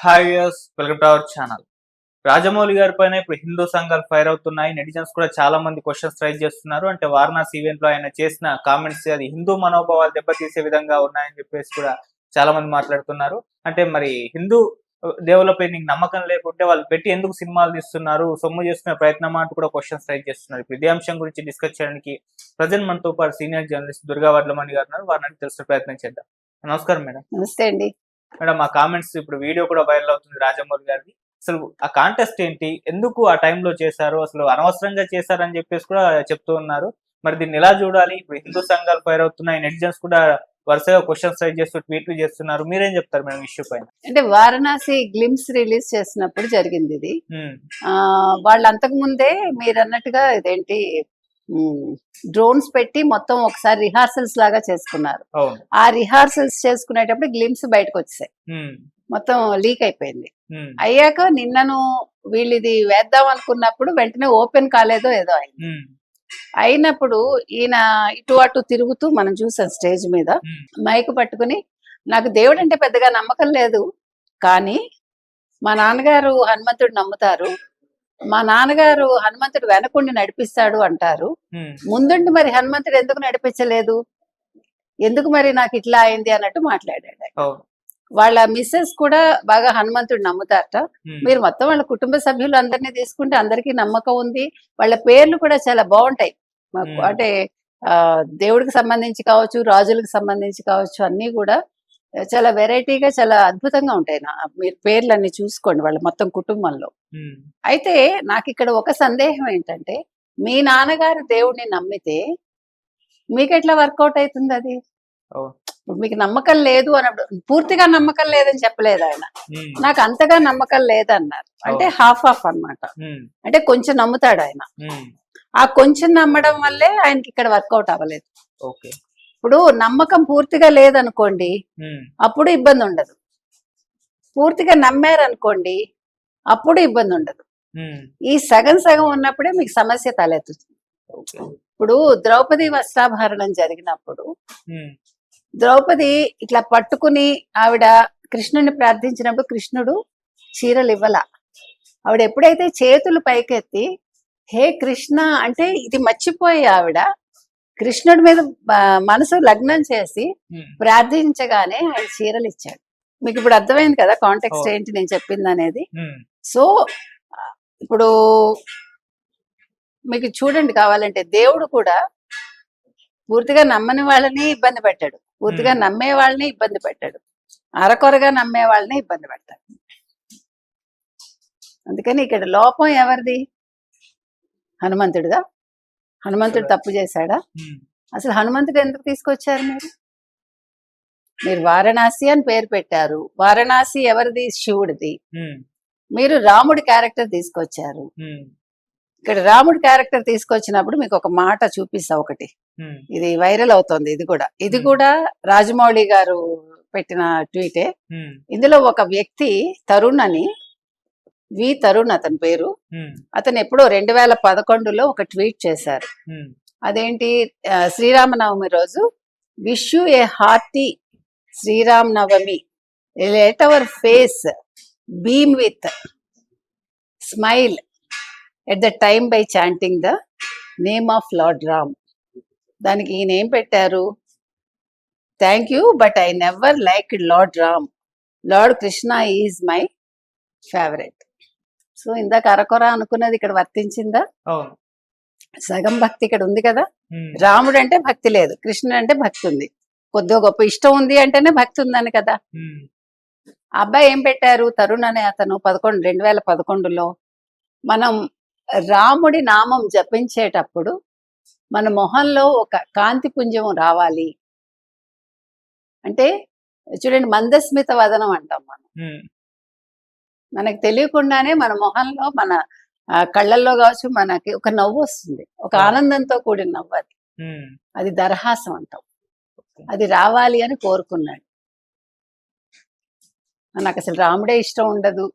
Hi viewers, welcome to our channel. Rajamouli గారి పైన ఇప్పుడు హిందూ సంఘాలు ఫైర్ అవుతున్నాయి. నెటిజన్స్ కూడా చాలా మంది క్వశ్చన్స్ రైజ్ చేస్తున్నారు. అంటే వారణాసి ఈవెంట్ లో ఆయన చేసిన కామెంట్స్ అది హిందూ మనోభావాలు దెబ్బతీసే విధంగా ఉన్నాయని చెప్పేసి కూడా చాలా మంది మాట్లాడుతున్నారు. అంటే మరి హిందూ దేవులపై నీకు నమ్మకం లేకుంటే వాళ్ళు పెట్టి ఎందుకు సినిమాలు తీస్తున్నారు, సొమ్ము చేసుకునే ప్రయత్నం అంటూ కూడా క్వశ్చన్స్ రైజ్ చేస్తున్నారు. ఇప్పుడు ఇదే అంశం గురించి డిస్కస్ చేయడానికి ప్రజెంట్ మనతో పాటు సీనియర్ జర్నలిస్ట్ దుర్గా వడ్లమణి గారు ఉన్నారు. వారిని తెలుసుకునే ప్రయత్నం చేద్దాం. నమస్కారం మేడం. నమస్తే అండి. మేడం, ఆ కామెంట్స్ ఇప్పుడు వీడియో కూడా వైరల్ అవుతుంది రాజమౌళి గారిది. అసలు ఆ కాంటెస్ట్ ఏంటి, ఎందుకు ఆ టైంలో చేశారు, అసలు అనవసరంగా చేశారని చెప్పేసి కూడా చెప్తూ ఉన్నారు. మరి దీన్ని ఎలా చూడాలి? ఇప్పుడు హిందూ సంఘాలు ఫైర్ అవుతున్నాయి, నెటిజన్స్ కూడా వరుసగా క్వశ్చన్స్ రైజ్ చేస్తూ ట్వీట్లు చేస్తున్నారు. మీరేం చెప్తారు మేడం ఇష్యూ పైన? అంటే వారణాసి గ్లిమ్స్ రిలీజ్ చేసినప్పుడు జరిగింది ఇది. వాళ్ళు అంతకు ముందే మీరు అన్నట్టుగా ఇదేంటి డ్రోన్స్ పెట్టి మొత్తం ఒకసారి రిహార్సల్స్ లాగా చేసుకున్నారు. ఆ రిహార్సల్స్ చేసుకునేటప్పుడు గ్లిమ్స్ బయటకు వచ్చాయి, మొత్తం లీక్ అయిపోయింది. అయ్యాక నిన్నను వీళ్ళు ఇది వేద్దాం అనుకున్నప్పుడు వెంటనే ఓపెన్ కాలేదో ఏదో అయింది. అయినప్పుడు ఈయన ఇటు అటు తిరుగుతూ మనం చూసాం స్టేజ్ మీద మైక్ పట్టుకుని, నాకు దేవుడు అంటే పెద్దగా నమ్మకం లేదు, కానీ మా నాన్నగారు హనుమంతుడు నమ్ముతారు, మా నాన్నగారు హనుమంతుడు వెనకుండి నడిపిస్తాడు అంటారు, ముందుండి మరి హనుమంతుడు ఎందుకు నడిపించలేదు, ఎందుకు మరి నాకు ఇట్లా అయింది అన్నట్టు మాట్లాడాడు. వాళ్ళ మిస్సెస్ కూడా బాగా హనుమంతుడు నమ్ముతారట. మీరు మొత్తం వాళ్ళ కుటుంబ సభ్యులు అందరినీ తీసుకుంటే అందరికీ నమ్మకం ఉంది. వాళ్ళ పేర్లు కూడా చాలా బాగుంటాయి మాకు, అంటే దేవుడికి సంబంధించి కావచ్చు, రాజులకు సంబంధించి కావచ్చు, అన్ని కూడా చాలా వెరైటీగా చాలా అద్భుతంగా ఉంటాయి. మీరు పేర్లన్నీ చూసుకోండి వాళ్ళ మొత్తం కుటుంబంలో. అయితే నాకు ఇక్కడ ఒక సందేహం ఏంటంటే, మీ నాన్నగారు దేవుడిని నమ్మితే మీకు ఎట్లా వర్కౌట్ అవుతుంది అది? మీకు నమ్మకం లేదు అన్నప్పుడు పూర్తిగా నమ్మకం లేదని చెప్పలేదు ఆయన, నాకు అంతగా నమ్మకం లేదన్నారు. అంటే హాఫ్ హాఫ్ అన్నమాట. అంటే కొంచెం నమ్ముతాడు ఆయన. ఆ కొంచెం నమ్మడం వల్లే ఆయనకి ఇక్కడ వర్కౌట్ అవ్వలేదు. ఇప్పుడు నమ్మకం పూర్తిగా లేదనుకోండి, అప్పుడు ఇబ్బంది ఉండదు. పూర్తిగా నమ్మారనుకోండి, అప్పుడు ఇబ్బంది ఉండదు. ఈ సగం సగం ఉన్నప్పుడే మీకు సమస్య తలెత్తుతుంది. ఇప్పుడు ద్రౌపది వస్త్రాభరణం జరిగినప్పుడు ద్రౌపది ఇట్లా పట్టుకుని ఆవిడ కృష్ణుని ప్రార్థించినప్పుడు కృష్ణుడు చీరలు ఇవ్వల. ఆవిడ ఎప్పుడైతే చేతులు పైకెత్తి హే కృష్ణ అంటే ఇది మర్చిపోయి ఆవిడ కృష్ణుడి మీద మనసు లగ్నం చేసి ప్రార్థించగానే ఆయన చీరలు ఇచ్చాడు. మీకు ఇప్పుడు అర్థమైంది కదా కాంటెక్స్ట్ ఏంటి నేను చెప్పింది అనేది. సో ఇప్పుడు మీకు చూడండి, కావాలంటే దేవుడు కూడా పూర్తిగా నమ్మని వాళ్ళని ఇబ్బంది పెట్టాడు, పూర్తిగా నమ్మే వాళ్ళని ఇబ్బంది పెట్టాడు, అరకొరగా నమ్మే వాళ్ళని ఇబ్బంది పెడతాడు. అందుకని ఇక్కడ లోపం ఎవరిది? హనుమంతుడిదా? హనుమంతుడు తప్పు చేశాడా? అసలు హనుమంతుడు ఎందుకు తీసుకొచ్చారు మీరు వారణాసి అని పేరు పెట్టారు. వారణాసి ఎవరిది? శివుడిది. మీరు రాముడి క్యారెక్టర్ తీసుకొచ్చారు. ఇక్కడ రాముడి క్యారెక్టర్ తీసుకొచ్చినప్పుడు మీకు ఒక మాట చూపిస్తా, ఒకటి ఇది వైరల్ అవుతోంది. ఇది కూడా రాజమౌళి గారు పెట్టిన ట్వీటే. ఇందులో ఒక వ్యక్తి తరుణ్ అని, తరుణ్ అతని పేరు, అతను ఎప్పుడో 2011లో ఒక ట్వీట్ చేశారు. అదేంటి, శ్రీరామనవమి రోజు wish you a hearty Sriram Navami, let our face beam with smile at the time by chanting the name of Lord Ram. దానికి ఈయన ఏం పెట్టారు? Thank you but I never like Lord Ram, Lord Krishna is my favourite. So ఇందాక అరకొర అనుకున్నది ఇక్కడ వర్తించిందా? సగం భక్తి ఇక్కడ ఉంది కదా. రాముడు అంటే భక్తి లేదు, కృష్ణుడు అంటే భక్తి ఉంది, కొద్దిగా గొప్ప ఇష్టం ఉంది అంటేనే భక్తి ఉందని కదా. అబ్బాయి ఏం పెట్టారు? తరుణ్ అనే అతను 2011లో మనం రాముడి నామం జపించేటప్పుడు మన మొహంలో ఒక కాంతి పుంజం రావాలి అంటే, చూడండి, మందస్మిత వదనం అంటాం మనం. మనకు తెలియకుండానే మన మొహంలో, మన కళ్ళల్లో కావచ్చు, మనకి ఒక నవ్వు వస్తుంది, ఒక ఆనందంతో కూడిన నవ్వు. అది దరహాసం అంటాం. అది రావాలి అని కోరుకున్నాడు. నాకు అసలు రాముడే ఇష్టం ఉండదు.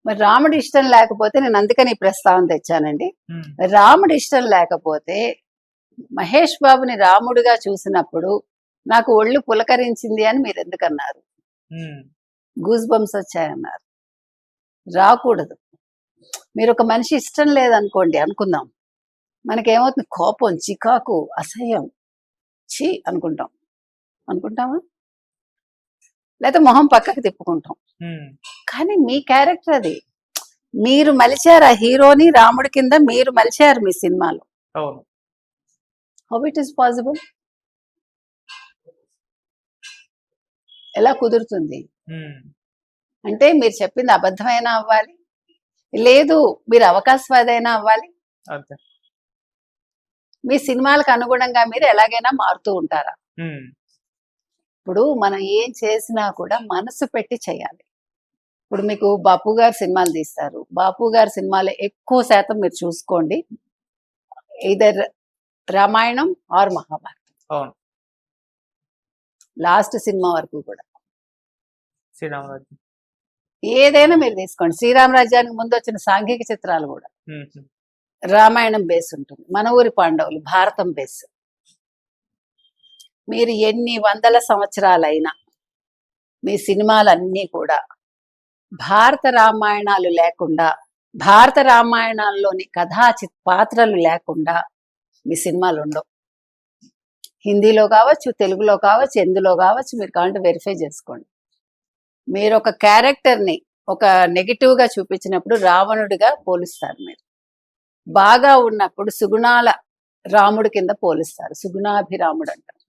మరి రాముడి ఇష్టం లేకపోతే, నేను అందుకని ఈ ప్రస్తావన తెచ్చానండి, రాముడి ఇష్టం లేకపోతే మహేష్ బాబుని రాముడిగా చూసినప్పుడు నాకు ఒళ్ళు పులకరించింది అని మీరు ఎందుకన్నారు? Goose bumps వచ్చాయన్నారు. రాకూడదు. మీరు ఒక మనిషి ఇష్టం లేదనుకోండి, అనుకుందాం, మనకేమవుతుంది? కోపం, చికాకు, అసహ్యం, ఛీ అనుకుంటాం. అనుకుంటామా? లేకపోతే మొహం పక్కకి తిప్పుకుంటాం. కానీ మీ క్యారెక్టర్ అది. మీరు మలిచారు ఆ హీరోని, రాముడి కింద మీరు మలిచారు మీ సినిమాలో. అవును. How it is possible? ఎలా కుదురుతుంది? అంటే మీరు చెప్పింది అబద్ధమైనా అవ్వాలి, లేదు మీరు అవకాశవాదైనా అవ్వాలి. అంతే. మీ సినిమాలకు అనుగుణంగా మీరు ఎలాగైనా మారుతూ ఉంటారా? ఇప్పుడు మనం ఏం చేసినా కూడా మనసు పెట్టి చేయాలి. ఇప్పుడు మీకు బాపు గారు సినిమాలు తీస్తారు. బాపు గారి సినిమాలు ఎక్కువ శాతం మీరు చూసుకోండి, ఇదర్ రామాయణం ఆర్ మహాభారతం. అవును. లాస్ట్ సినిమా వరకు కూడా శ్రీరామరాజు. ఏదైనా మీరు తీసుకోండి. శ్రీరామరాజ్యానికి ముందు వచ్చిన సాంఘిక చిత్రాలు కూడా రామాయణం బేస్ ఉంటుంది, మన ఊరి పాండవులు భారతం బేస్. మీరు ఎన్ని వందల సంవత్సరాలైనా మీ సినిమాలన్నీ కూడా భారత రామాయణాలు లేకుండా, భారత రామాయణాల్లోని పాత్రలు లేకుండా మీ సినిమాలు ఉండవు. హిందీలో కావచ్చు, తెలుగులో కావచ్చు, ఎందులో కావచ్చు, మీరు కావాలంటే వెరిఫై చేసుకోండి. మీరు ఒక క్యారెక్టర్ని ఒక నెగిటివ్గా చూపించినప్పుడు రావణుడిగా పోలిస్తారు. మీరు బాగా ఉన్నప్పుడు సుగుణాల రాముడి కింద పోలిస్తారు, సుగుణాభిరాముడు అంటారు.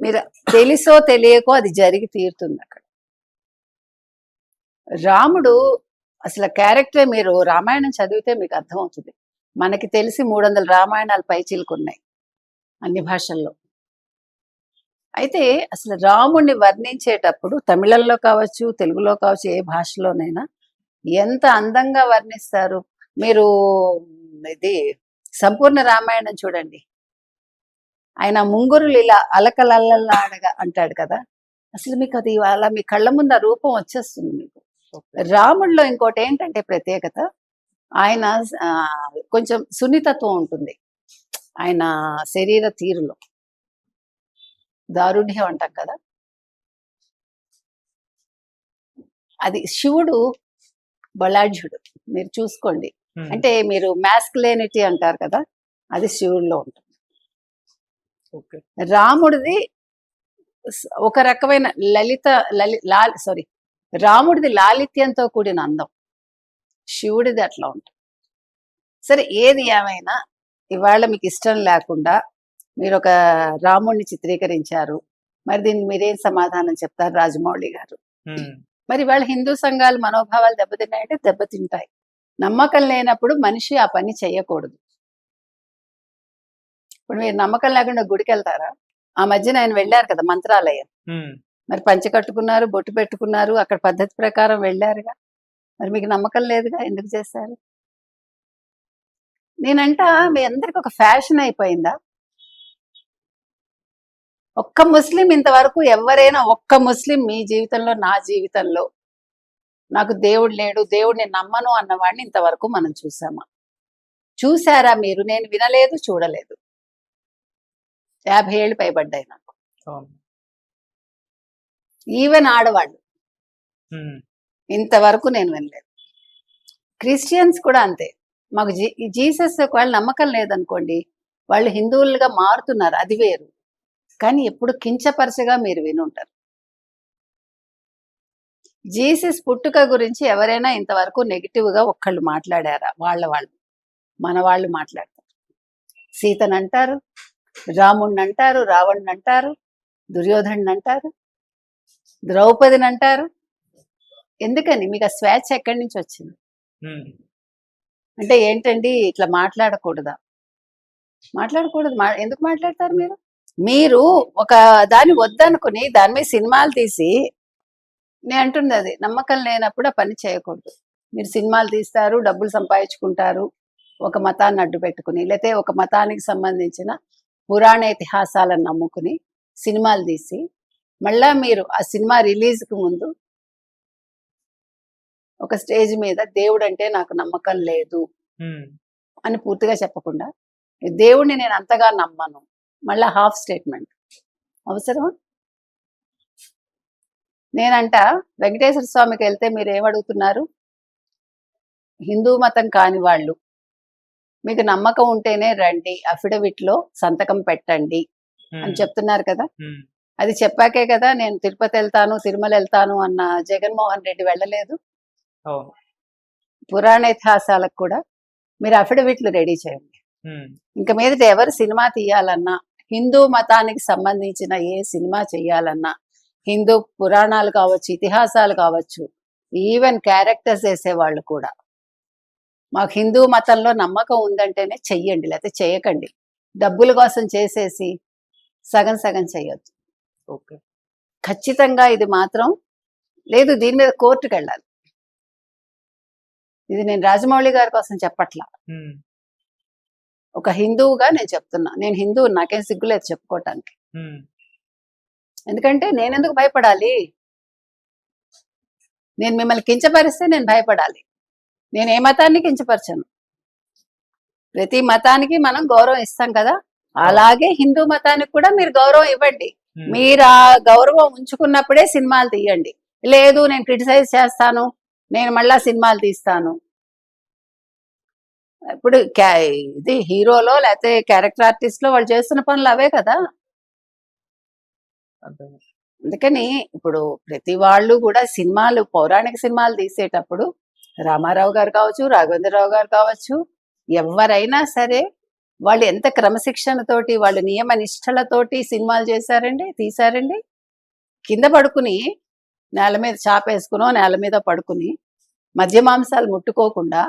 మీరు తెలుసో తెలియకో అది జరిగి తీరుతుంది అక్కడ. రాముడు అసలు క్యారెక్టరే, మీరు రామాయణం చదివితే మీకు అర్థమవుతుంది. మనకి తెలిసి 300 రామాయణాలు పైచీలుకున్నాయి అన్ని భాషల్లో. అయితే అసలు రాముడిని వర్ణించేటప్పుడు తమిళంలో కావచ్చు, తెలుగులో కావచ్చు, ఏ భాషలోనైనా ఎంత అందంగా వర్ణిస్తారు. మీరు ఇది సంపూర్ణ రామాయణం చూడండి, ఆయన ముంగురులు ఇలా అలకలల్లలాడగా అంటాడు కదా, అసలు మీకు అది అలా మీ కళ్ళ ముందు ఆ రూపం వచ్చేస్తుంది మీకు. రాముడిలో ఇంకోటి ఏంటంటే ప్రత్యేకత, ఆయన కొంచెం సున్నితత్వం ఉంటుంది ఆయన శరీర తీరులో, దారుఢ్యం అంటాం కదా. అది శివుడు బలాఢ్యుడు, మీరు చూసుకోండి. అంటే మీరు మాస్కులేనిటీ అంటారు కదా, అది శివుడిలో ఉంటుంది. రాముడిది ఒక రకమైన రాముడిది లాలిత్యంతో కూడిన అందం, శివుడిది అట్లా ఉంటుంది. సరే, ఏది ఏమైనా ఇవాళ మీకు ఇష్టం లేకుండా మీరు ఒక రాముడిని చిత్రీకరించారు, మరి దీన్ని మీరేం సమాధానం చెప్తారు రాజమౌళి గారు? మరి వాళ్ళ హిందూ సంఘాలు మనోభావాలు దెబ్బతిన్నాయంటే దెబ్బతింటాయి. నమ్మకం లేనప్పుడు మనిషి ఆ పని చెయ్యకూడదు. ఇప్పుడు మీరు నమ్మకం లేకుండా గుడికి వెళ్తారా? ఆ మధ్యన ఆయన వెళ్ళారు కదా మంత్రాలయం, మరి పంచె కట్టుకున్నారు, బొట్టు పెట్టుకున్నారు, అక్కడ పద్ధతి ప్రకారం వెళ్ళారుగా. మరి మీకు నమ్మకం లేదుగా, ఎందుకు చేశారు? నేనంట మీ అందరికి ఒక ఫ్యాషన్ అయిపోయిందా? ఒక్క ముస్లిం ఇంతవరకు ఎవరైనా ఒక్క ముస్లిం మీ జీవితంలో, నా జీవితంలో నాకు దేవుడు లేడు, దేవుడిని నమ్మను అన్నవాడిని ఇంతవరకు మనం చూసామా? చూసారా మీరు? నేను వినలేదు, చూడలేదు. 50 ఏళ్ళు పైబడ్డాయి నాకు. ఈవెన్ ఆడవాళ్ళు ఇంతవరకు నేను వినలేదు. క్రిస్టియన్స్ కూడా అంతే. మాకు జీసస్ ఒకవేళ నమ్మకం లేదనుకోండి, వాళ్ళు హిందువులుగా మారుతున్నారు, అది వేరు. కానీ ఎప్పుడు కించపరచగా మీరు వినుంటారు. జీసస్ పుట్టుక గురించి ఎవరైనా ఇంతవరకు నెగిటివ్గా ఒక్కళ్ళు మాట్లాడారా? వాళ్ళు మన వాళ్ళు మాట్లాడతారు. సీతను అంటారు, రాముడిని అంటారు, రావణ్ణి అంటారు, దుర్యోధను అంటారు, ద్రౌపదిని అంటారు. ఎందుకని? మీకు ఆ స్వేచ్ఛ ఎక్కడి నుంచి వచ్చింది? అంటే ఏంటండి ఇట్లా మాట్లాడకూడదా? మాట్లాడకూడదు. ఎందుకు మాట్లాడతారు మీరు? మీరు ఒక దాన్ని వద్దనుకుని దాని మీద సినిమాలు తీసి, నేను అంటుంది అది నమ్మకం లేనప్పుడు ఆ పని చేయకూడదు. మీరు సినిమాలు తీస్తారు, డబ్బులు సంపాదించుకుంటారు, ఒక మతాన్ని అడ్డు పెట్టుకుని, లేకపోతే ఒక మతానికి సంబంధించిన పురాణ ఇతిహాసాలను నమ్ముకుని సినిమాలు తీసి, మళ్ళా మీరు ఆ సినిమా రిలీజ్కి ముందు ఒక స్టేజ్ మీద దేవుడు అంటే నాకు నమ్మకం లేదు అని పూర్తిగా చెప్పకుండా, దేవుడిని నేను అంతగా నమ్మను, మళ్ళా హాఫ్ స్టేట్మెంట్ అవసరమా? నేనంట వెంకటేశ్వర స్వామికి వెళ్తే మీరు ఏమడుగుతున్నారు? హిందూ మతం కాని వాళ్ళు మీకు నమ్మకం ఉంటేనే రండి, అఫిడవిట్ లో సంతకం పెట్టండి అని చెప్తున్నారు కదా. అది చెప్పాకే కదా నేను తిరుపతి వెళ్తాను, తిరుమల వెళ్తాను అన్న జగన్మోహన్ రెడ్డి వెళ్ళలేదు. పురాణ ఇతిహాసాలకు కూడా మీరు అఫిడవిట్లు రెడీ చేయండి. ఇంక మీదట ఎవరు సినిమా తీయాలన్నా, హిందూ మతానికి సంబంధించిన ఏ సినిమా చేయాలన్నా, హిందూ పురాణాలు కావచ్చు, ఇతిహాసాలు కావచ్చు, ఈవెన్ క్యారెక్టర్స్ వేసేవాళ్ళు కూడా మాకు హిందూ మతంలో నమ్మకం ఉందంటేనే చెయ్యండి, లేకపోతే చేయకండి. డబ్బుల కోసం చేసేసి సగం సగం చేయొద్దు. ఓకే, ఖచ్చితంగా ఇది మాత్రం లేదు, దీని మీద కోర్టుకు వెళ్ళాలి. ఇది నేను రాజమౌళి గారి కోసం చెప్పట్లా, ఒక హిందువుగా నేను చెప్తున్నా. నేను హిందువు, నాకేం సిగ్గులేదు చెప్పుకోవటానికి. ఎందుకంటే నేనెందుకు భయపడాలి? నేను మిమ్మల్ని కించపరిస్తే నేను భయపడాలి? నేను ఏ మతాన్ని కించపరచను. ప్రతి మతానికి మనం గౌరవం ఇస్తాం కదా, అలాగే హిందూ మతానికి కూడా మీరు గౌరవం ఇవ్వండి. మీరు ఆ గౌరవం ఉంచుకున్నప్పుడే సినిమాలు తీయండి. లేదు నేను క్రిటిసైజ్ చేస్తాను, నేను మళ్ళా సినిమాలు తీస్తాను. ఇప్పుడు ఇది హీరోలో లేకపోతే క్యారెక్టర్ ఆర్టిస్ట్ లో వాళ్ళు చేస్తున్న పనులు అవే కదా. అందుకని ఇప్పుడు ప్రతి వాళ్ళు కూడా సినిమాలు, పౌరాణిక సినిమాలు తీసేటప్పుడు రామారావు గారు కావచ్చు, రాఘవేంద్రరావు గారు కావచ్చు, ఎవరైనా సరే వాళ్ళు ఎంత క్రమశిక్షణతోటి, వాళ్ళు నియమ నిష్టలతోటి సినిమాలు చేశారండి, తీశారండి. కింద పడుకుని నేల మీద చాపేసుకునో నేల మీద పడుకుని మధ్య మాంసాలు ముట్టుకోకుండా,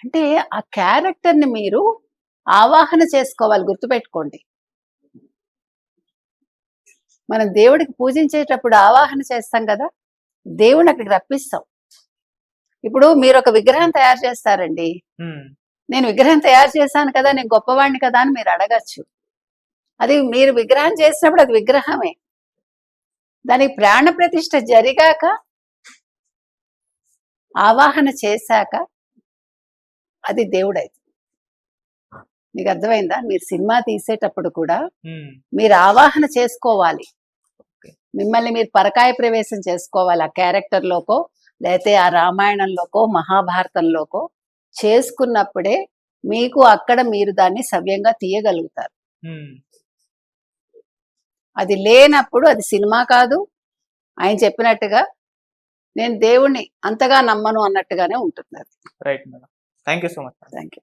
అంటే ఆ క్యారెక్టర్ని మీరు ఆవాహన చేసుకోవాలి. గుర్తుపెట్టుకోండి, మనం దేవుడికి పూజించేటప్పుడు ఆవాహన చేస్తాం కదా, దేవుని అక్కడికి రప్పిస్తాం. ఇప్పుడు మీరు ఒక విగ్రహం తయారు చేస్తారండి, నేను విగ్రహం తయారు చేశాను కదా, నేను గొప్పవాడిని కదా అని మీరు అడగచ్చు. అది మీరు విగ్రహం చేసినప్పుడు అది విగ్రహమే, దానికి ప్రాణ ప్రతిష్ఠ జరిగాక, ఆవాహన చేశాక అది దేవుడైతే. మీకు అర్థమైందా? మీరు సినిమా తీసేటప్పుడు కూడా మీరు ఆవాహన చేసుకోవాలి. మిమ్మల్ని మీరు పరకాయ ప్రవేశం చేసుకోవాలి ఆ క్యారెక్టర్లోకో, లేకపోతే ఆ రామాయణంలోకో మహాభారతంలోకో చేసుకున్నప్పుడే మీకు అక్కడ మీరు దాన్ని సవ్యంగా తీయగలుగుతారు. అది లేనప్పుడు అది సినిమా కాదు. ఆయన చెప్పినట్టుగా నేను దేవుణ్ణి అంతగా నమ్మను అన్నట్టుగానే ఉంటుంది. Right madam, thank you so much. Thank you.